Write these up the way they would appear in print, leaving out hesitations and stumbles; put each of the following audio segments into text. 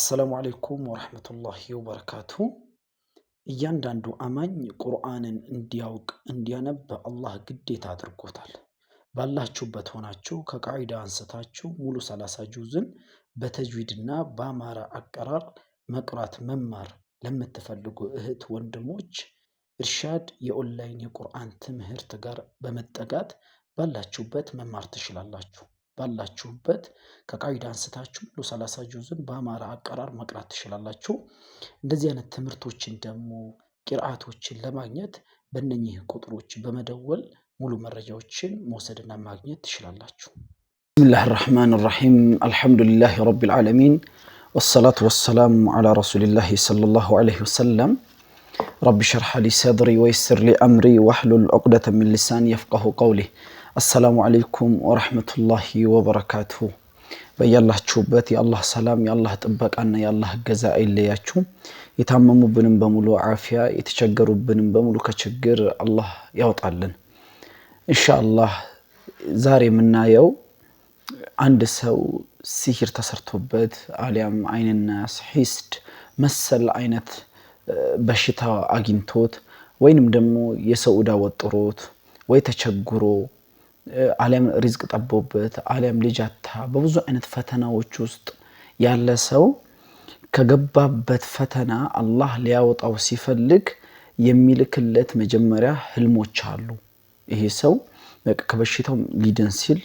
አሰላሙ አለይኩም ወራህመቱላሂ ወበረካቱ። እያንዳንዱ አማኝ ቁርአንን እንዲያውቅ እንዲያነብ አላህ ግዴታ አድርጎታል። ባላችሁበት ሆናችሁ ከቃዒዳ አንስታችሁ ሙሉ 30 ጁዝን በተጅዊድና በአማራ አቀራር መቅራት መማር ለምትፈልጉ እህት ወንድሞች ኢርሻድ የኦንላይን የቁርአን ትምህርት ጋር በመጠጋት ባላችሁበት መማር ትችላላችሁ። ባላችሁበት ከቃዒዳ አንስታችሁ ሙሉ 30 ጁዝን በአማራ አቀራር መቅራት ትችላላችሁ። እንደዚህ አይነት ትምህርቶችን ደግሞ ቂርአቶችን ለማግኘት በእነኚህ ቁጥሮች በመደወል ሙሉ መረጃዎችን መውሰድና ማግኘት ትችላላችሁ። ቢስሚላሂር ረህማኒር ረሂም አልሐምዱሊላሂ ረቢል ዓለሚን ወሰላቱ ወሰላሙ ዐላ ረሱሊላሂ ሰለላሁ ዐለይሂ ወሰለም ረቢ ሸርሕ ሊ ሰድሪ ወይስር ሊ አምሪ ወሕሉል ዑቅደተ ሚን ሊሳኒ የፍቀሁ ቀውሊ። አሰላሙ አለይኩም ወረሕመቱላሂ ወበረካቱሁ። በያላችሁበት የአላህ ሰላም የአላህ ጥበቃና የአላህ እገዛ አይለያችሁ። የታመሙብንም በሙሉ ዓፊያ የተቸገሩብንም በሙሉ ከችግር አላህ ያውጣልን ኢንሻአላህ። ዛሬ የምናየው አንድ ሰው ሲህር ተሰርቶበት አሊያም አይንናስ ሒስድ መሰል አይነት በሽታ አግኝቶት ወይንም ደግሞ የሰው ዕዳ ወጥሮት ወይ ተቸግሮ አሊያም ሪዝቅ ጠቦበት አሊያም ልጅ አጣ በብዙ አይነት ፈተናዎች ውስጥ ያለ ሰው ከገባበት ፈተና አላህ ሊያወጣው ሲፈልግ የሚልክለት መጀመሪያ ህልሞች አሉ። ይሄ ሰው ከበሽታው ሊድን ሲል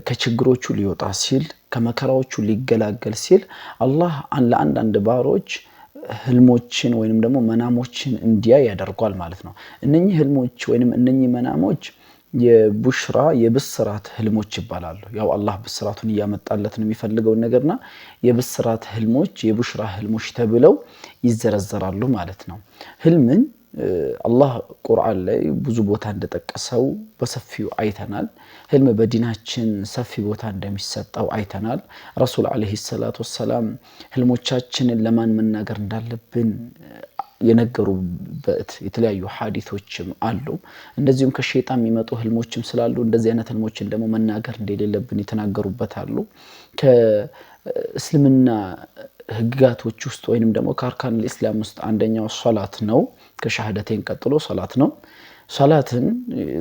ከችግሮቹ ሊወጣ ሲል ከመከራዎቹ ሊገላገል ሲል አላህ ለአንዳንድ ባሮች ህልሞችን ወይንም ደግሞ መናሞችን እንዲያይ ያደርጋል ማለት ነው። እነኚህ ህልሞች ወይንም እነኚህ መናሞች የቡሽራ የብስራት ህልሞች ይባላሉ። ያው አላህ ብስራቱን ያመጣለት ነው የሚፈልገው ነገርና የብስራት ህልሞች የቡሽራ ህልሞች ተብለው ይዘረዘራሉ ማለት ነው። ህልምን አላህ ቁርአን ላይ ብዙ ቦታ እንደጠቀሰው በሰፊው አይተናል። ህልም በዲናችን ሰፊ ቦታ እንደሚሰጠው አይተናል። ረሱል አለይሂ ሰላቱ ወሰላም ህልሞቻችንን ለማን መናገር እንዳለብን የነገሩበት የተለያዩ ሐዲሶችም አሉ። እንደዚሁም ከሸይጣን የሚመጡ ህልሞችም ስላሉ እንደዚህ አይነት ህልሞችን ደግሞ መናገር እንደሌለብን የተናገሩበት አሉ። ከእስልምና ህግጋቶች ውስጥ ወይንም ደግሞ ከአርካን الاسلام ውስጥ አንደኛው ሶላት ነው። ከሸሃደቴን ቀጥሎ ሶላት ነው። ሶላትን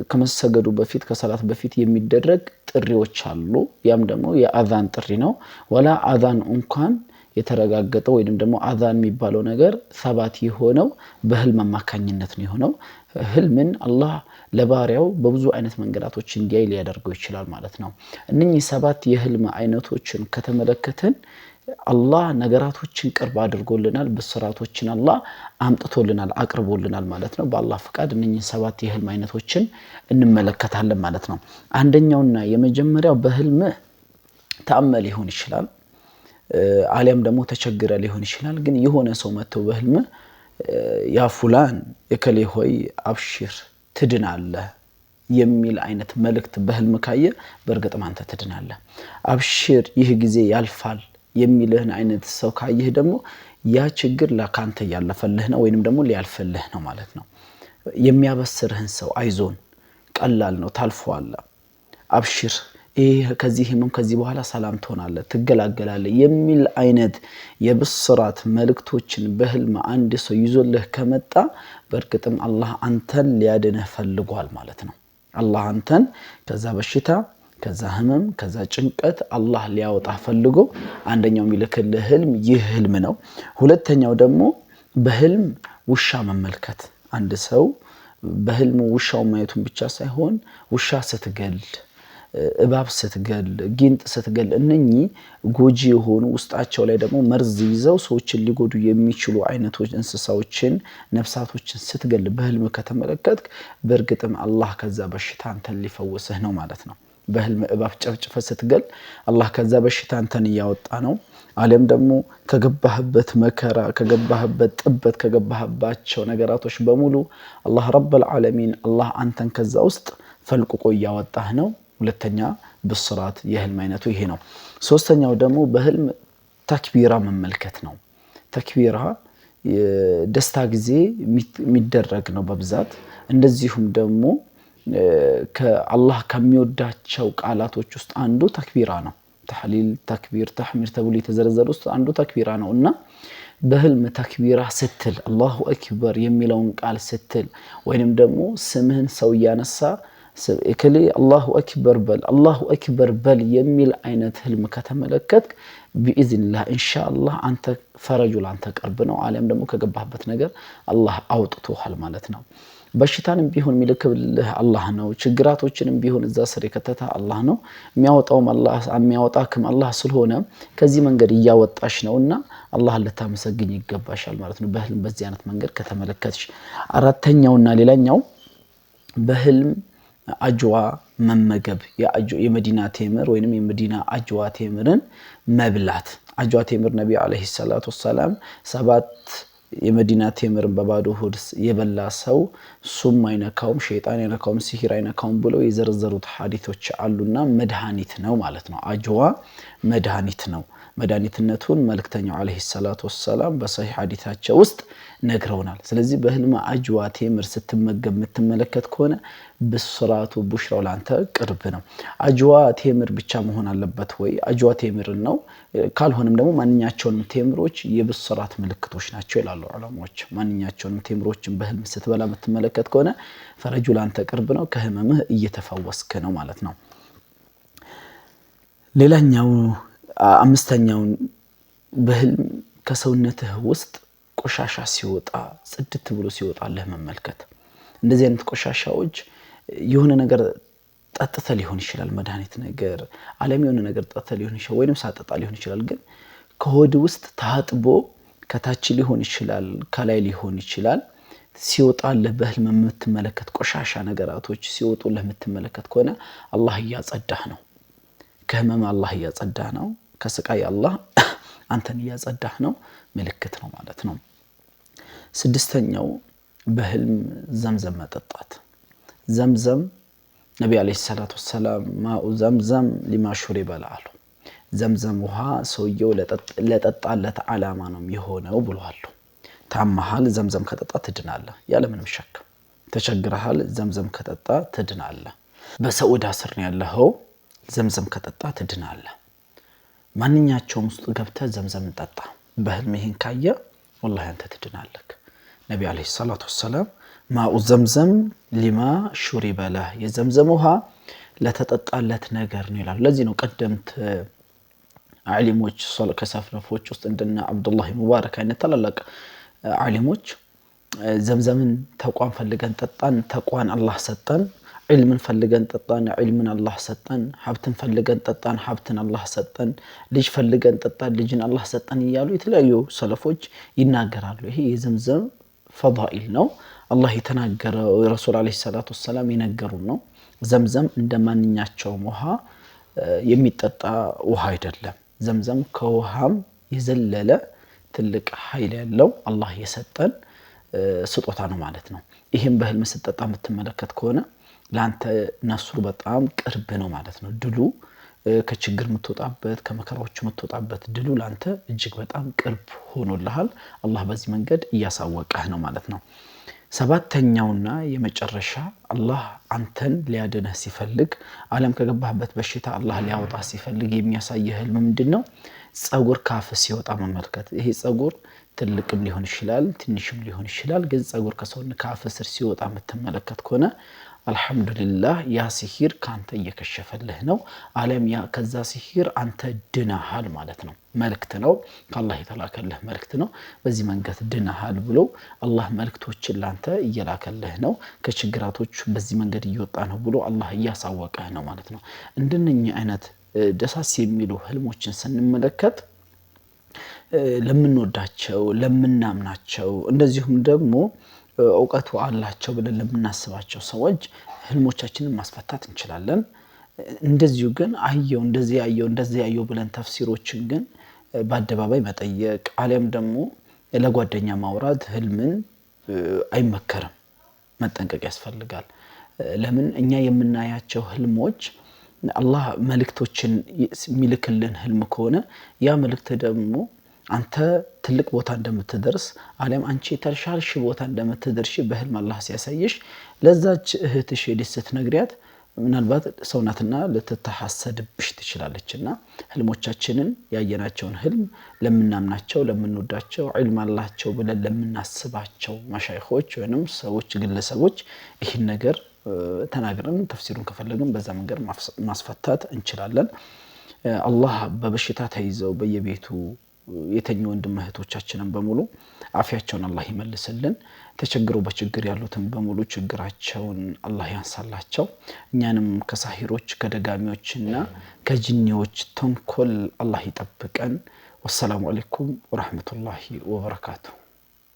ከመሰገዱ በፊት ከሶላት በፊት የሚደረግ ጥሪዎች አሉ። ያም ደግሞ የአዛን ጥሪ ነው። ወላ አዛን እንኳን የተረጋገጠው ወይንም ደግሞ አዛን የሚባለው ነገር ሰባት የሆነው በህልም አማካኝነት ነው የሆነው። ህልምን አላህ ለባሪያው በብዙ አይነት መንገዳቶች እንዲያይ ሊያደርገው ይችላል ማለት ነው። እነኚህ ሰባት የህልም አይነቶችን ከተመለከተን አላህ ነገራቶችን ቅርብ አድርጎልናል፣ ብስራቶችን አላህ አምጥቶልናል፣ አቅርቦልናል ማለት ነው። በአላህ ፍቃድ እነኚህ ሰባት የህልም አይነቶችን እንመለከታለን ማለት ነው። አንደኛውና የመጀመሪያው በህልም ተአመል ሊሆን ይችላል አሊያም ደግሞ ተቸግረ ሊሆን ይችላል። ግን የሆነ ሰው መጥቶ በህልም ያ ፉላን የከሌ ሆይ አብሽር ትድናለህ የሚል አይነት መልእክት በህልም ካየ በእርግጥ አንተ ትድናለህ፣ አብሽር ይህ ጊዜ ያልፋል የሚልህን አይነት ሰው ካየህ ደግሞ ያ ችግር ለካንተ ያለፈልህ ነው ወይንም ደግሞ ሊያልፈልህ ነው ማለት ነው። የሚያበስርህን ሰው አይዞን ቀላል ነው ታልፈዋለህ፣ አብሽር ከዚህ ህመም ከዚህ በኋላ ሰላም ትሆናለህ ትገላገላለህ የሚል አይነት የብስራት መልእክቶችን በህልም አንድ ሰው ይዞልህ ከመጣ በእርግጥም አላህ አንተን ሊያድንህ ፈልጓል ማለት ነው። አላህ አንተን ከዛ በሽታ ከዛ ህመም ከዛ ጭንቀት አላህ ሊያወጣ ፈልጎ አንደኛው የሚልክልህ ህልም ይህ ህልም ነው። ሁለተኛው ደግሞ በህልም ውሻ መመልከት። አንድ ሰው በህልሙ ውሻው ማየቱን ብቻ ሳይሆን ውሻ ስትገል እባብ ስትገል ጊንጥ ስትገል እነኚህ ጎጂ የሆኑ ውስጣቸው ላይ ደግሞ መርዝ ይዘው ሰዎችን ሊጎዱ የሚችሉ አይነቶች እንስሳዎችን ነፍሳቶችን ስትገል በህልም ከተመለከትክ በእርግጥም አላህ ከዛ በሽታ አንተን ሊፈውስህ ነው ማለት ነው። በህልም እባብ ጨፍጭፈ ስትገል አላህ ከዛ በሽታ አንተን ያወጣ ነው። አለም ደግሞ ከገባህበት መከራ ከገባህበት ጥበት ከገባህባቸው ነገራቶች በሙሉ አላህ ረብል ዓለሚን አላህ አንተን ከዛ ውስጥ ፈልቅቆ ያወጣህ ነው። ሁለተኛ ብስራት የህልም አይነቱ ይሄ ነው። ሶስተኛው ደግሞ በህልም ተክቢራ መመልከት ነው። ተክቢራ ደስታ ጊዜ የሚደረግ ነው በብዛት። እንደዚሁም ደግሞ ከአላህ ከሚወዳቸው ቃላቶች ውስጥ አንዱ ተክቢራ ነው። ተህሊል፣ ተክቢር፣ ተሕሚድ ተብሎ የተዘረዘሩ ውስጥ አንዱ ተክቢራ ነውና በህልም ተክቢራ ስትል አላሁ አክበር የሚለውን ቃል ስትል ወይንም ደግሞ ስምህን ሰው እያነሳ እከሌ አላሁ አክበር በል የሚል አይነት ህልም ከተመለከትክ ቢኢዝኒላህ ኢንሻአላህ አንተ ፈረጁ ላንተ ቅርብ ነው። አለም ደግሞ ከገባህበት ነገር አላህ አውጥቶሃል ማለት ነው። በሽታንም ቢሆን የሚልክልህ አላህ ነው። ችግራቶችንም ቢሆን እዛ ስር የከተተ አላህ ነው። የሚያወጣክም አላህ ስለሆነ ከዚህ መንገድ እያወጣሽ ነውና አላህን ልታመሰግኝ ይገባሻል ማለት ነው። በህልም በዚህ አይነት መንገድ ከተመለከትሽ። አራተኛውና ሌላኛው በህልም አጅዋ መመገብ፣ የመዲና ቴምር ወይንም የመዲና አጅዋ ቴምርን መብላት። አጅዋ ቴምር ነብዩ አለይሂ ሰላቱ ወሰለም 7 የመዲና ቴምርን በባዶ ሆድ የበላ ሰው ሱም አይነካውም፣ ሸይጣን አይነካውም፣ ሲህር አይነካውም ብለው የዘረዘሩት ሐዲሶች አሉና መድኃኒት ነው ማለት ነው። አጅዋ መድኃኒት ነው። መድኃኒትነቱን መልእክተኛው አለይሂ ሰላቱ ወሰለም በሰሂህ ሐዲሳቸው ውስጥ ነግረውናል። ስለዚህ በህልም አጅዋ ቴምር ስትመገብ የምትመለከት ከሆነ ብስራቱ ቡሽራው ላንተ ቅርብ ነው። አጅዋ ቴምር ብቻ መሆን አለበት ወይ? አጅዋ ቴምር ነው። ካልሆነም ደግሞ ማንኛቸውንም ቴምሮች የብስራት ምልክቶች ናቸው ይላሉ ዑለማዎች። ማንኛቸውንም ቴምሮችን በህልም ስትበላ የምትመለከት ከሆነ ፈረጁ ላንተ ቅርብ ነው፣ ከህመምህ እየተፈወስክ ነው ማለት ነው። ሌላኛው አምስተኛውን በህልም ከሰውነትህ ውስጥ ቆሻሻ ሲወጣ ጽድት ብሎ ሲወጣልህ መመልከት። እንደዚህ አይነት ቆሻሻዎች የሆነ ነገር ጠጥተ ሊሆን ይችላል፣ መድኃኒት ነገር ዓለም የሆነ ነገር ጠጥተ ሊሆን ይችላል፣ ወይንም ሳጠጣ ሊሆን ይችላል። ግን ከሆድ ውስጥ ታጥቦ ከታች ሊሆን ይችላል፣ ከላይ ሊሆን ይችላል። ሲወጣልህ በህልም የምትመለከት ቆሻሻ ነገራቶች ሲወጡልህ የምትመለከት ከሆነ አላህ እያጸዳህ ነው። ከህመም አላህ እያጸዳህ ነው። ከስቃይ አላህ አንተን እያጸዳህ ነው። ምልክት ነው ማለት ነው። ስድስተኛው በህልም ዘምዘም መጠጣት። ዘምዘም ነብዩ አለይሂ ሰላቱ ወሰለም ማኡ ዘምዘም ሊማ ሹሪበ አሉ። ዘምዘም ውሃ ሰውየው ለጠጣለት ዓላማ ነው የሚሆነው ብለዋል። ታመሃል፣ ዘምዘም ከጠጣ ትድናለህ ያለምንም ሸክ። ተቸግረሃል፣ ዘምዘም ከጠጣ ትድናለህ። በሰዑዳ ስር ነው ያለኸው፣ ዘምዘም ከጠጣ ትድናለህ። ማንኛቸውም ውስጥ ገብተህ ዘምዘም ጠጣ። በህልም ይሄን ካየ ወላሂ አንተ ትድናለህ። ነብዩ አለይሂ ሰላቱ ወሰለም ማኡ ዘምዘም ሊማ ሹሪበ ለህ፣ የዘምዘም ውሃ ለተጠጣለት ነገር ነው ይላሉ። ለዚህ ነው ቀደምት ዓሊሞች ከሰለፎች ውስጥ እንደነ አብዱላህ ሙባረክ አይነት ታላላቅ ዓሊሞች ዘምዘምን ተቋም ፈልገን ጠጣን፣ ተቋን አላህ ሰጠን። ዒልምን ፈልገን ጠጣን፣ ዒልምን አላህ ሰጠን። ሀብትን ፈልገን ጠጣን፣ ሀብትን አላህ ሰጠን። ልጅ ፈልገን ጠጣን፣ ልጅን አላህ ሰጠን እያሉ የተለያዩ ሰለፎች ይናገራሉ። ይሄ የዘምዘም ፈዳኢል ነው። አላህ የተናገረው ረሱል አለይሂ ሰላቱ ወሰለም የነገሩን ነው። ዘምዘም እንደ ማንኛቸውም ውሃ የሚጠጣ ውሃ አይደለም። ዘምዘም ከውሃም የዘለለ ትልቅ ኃይል ያለው አላህ የሰጠን ስጦታ ነው ማለት ነው። ይሄን በህልም ስትጠጣ የምትመለከት ከሆነ ላንተ ነስሩ በጣም ቅርብ ነው ማለት ነው። ድሉ ከችግር የምትወጣበት ከመከራዎች የምትወጣበት ድሉ ላንተ እጅግ በጣም ቅርብ ሆኖልሃል። አላህ በዚህ መንገድ እያሳወቀህ ነው ማለት ነው። ሰባተኛውና የመጨረሻ አላህ አንተን ሊያድነህ ሲፈልግ፣ ዓለም ከገባህበት በሽታ አላህ ሊያወጣህ ሲፈልግ የሚያሳየህ ህልም ምንድነው? ጸጉር ካፍ ሲወጣ መመልከት። ይሄ ጸጉር ትልቅም ሊሆን ይችላል፣ ትንሽም ሊሆን ይችላል። ግን ጸጉር ከሰውን ካፍ ስር ሲወጣ የምትመለከት ከሆነ አልሐምዱሊላህ ያ ሲሂር ካንተ እየከሸፈልህ ነው። ዓለም ያ ከዛ ሲሂር አንተ ድነሃል ማለት ነው። መልእክት ነው፣ ከአላህ የተላከልህ መልእክት ነው። በዚህ መንገድ ድነሃል ብሎ አላህ መልእክቶችን ላንተ እየላከልህ ነው። ከችግራቶች በዚህ መንገድ እየወጣ ነው ብሎ አላህ እያሳወቀህ ነው ማለት ነው። እንደነኚህ አይነት ደሳስ የሚሉ ህልሞችን ስንመለከት ለምንወዳቸው ለምናምናቸው እንደዚሁም ደግሞ እውቀቱ አላቸው ብለን ለምናስባቸው ሰዎች ህልሞቻችንን ማስፈታት እንችላለን። እንደዚሁ ግን አየው እንደዚህ ያየው ብለን ተፍሲሮችን ግን በአደባባይ መጠየቅ አሊያም ደግሞ ለጓደኛ ማውራት ህልምን አይመከርም። መጠንቀቅ ያስፈልጋል። ለምን እኛ የምናያቸው ህልሞች አላህ መልእክቶችን የሚልክልን ህልም ከሆነ ያ መልእክት ደግሞ አንተ ትልቅ ቦታ እንደምትደርስ አለም አንቺ ተርሻልሽ ቦታ እንደምትደርሽ በህልም አላህ ሲያሳይሽ ለዛች እህትሽ ሄደሽ ስትነግሪያት ምናልባት ሰውናትና ልትተሐሰድብሽ ትችላለችና ህልሞቻችንን ያየናቸውን ህልም ለምናምናቸው ለምንወዳቸው ዒልም አላቸው ብለን ለምናስባቸው መሻይኾች ወይንም ሰዎች ግለሰቦች ይህን ነገር ተናግረን ተፍሲሩን ከፈለግን በዛ መንገድ ማስፈታት እንችላለን። አላህ በበሽታ ተይዘው በየቤቱ የተኙ ወንድም እህቶቻችንን በሙሉ አፊያቸውን አላህ ይመልስልን። ተቸግረው በችግር ያሉትን በሙሉ ችግራቸውን አላህ ያንሳላቸው። እኛንም ከሳሂሮች ከደጋሚዎችና ከጅኒዎች ተንኮል አላህ ይጠብቀን። ወሰላሙ አለይኩም ወራህመቱላሂ ወበረካቱሁ።